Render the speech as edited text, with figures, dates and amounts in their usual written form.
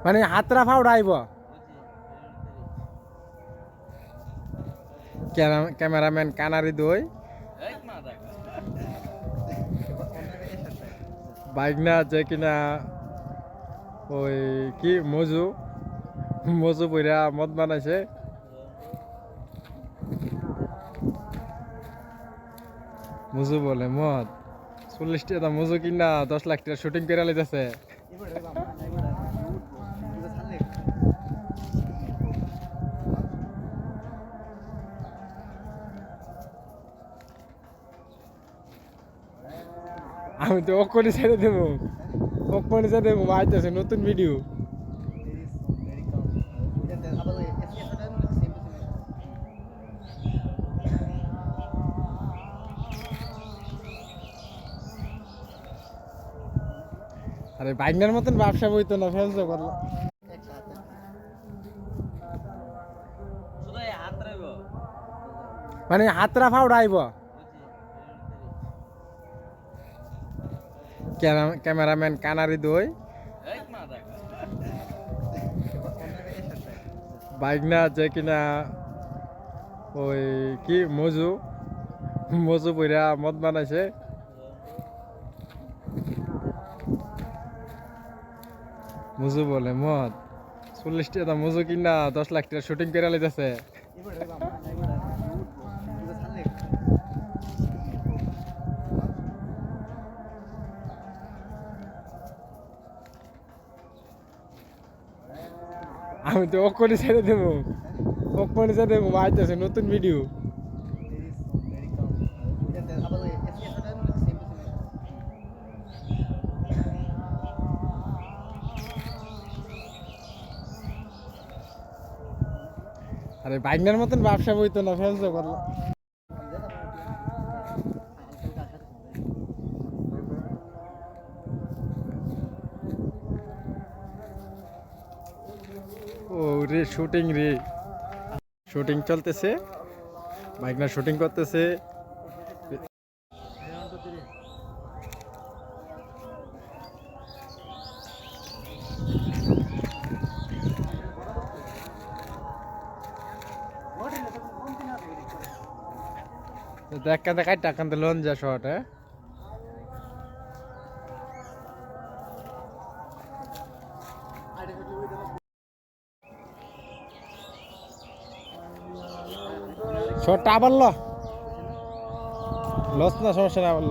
মানে হাতরা ফাউড আইব cameraman canary দই বাইক না আছে কিনা ওই কি মজু মজু বইরা মদ বানাইছে মজু বলে মদ 40 টাকা মজু কিনা 10 লাখ টাকা শুটিং করে লাইতেছে আমি তো অক্ষণে ছেড়ে দেবো অক্ষণে ছেড়ে দেবো আইতেছে নতুন ভিডিও আরে বাইকনার মতন ব্যবসা বইতো না ফেলছো করলো মানে হাতরা ফাউড আইব ক্যামেরাম্যান কানারি দই বাইক না আছে কিনা ওই কি মজু মজু বইরা মদ বানাইছে মজু বলে মদ 40 টাকা মজু কিনা 10 লাখ টাকা শুটিং করে লাইতেছে আমি তো অক্ষণে ছেড়ে দেবো অক্ষণে ছেড়ে দেবো আইতেছে নতুন ভিডিও আরে বাইকনার মতন ব্যবসা বইতো না ফেলছো করলো ও রে শুটিং চলতেছে বাইকনার শুটিং করতেছে দেখা দেখাই টাকাতে লোন যা শর্ট হ্যাঁ শর্টটা আবার লস না সমস্যা না আবার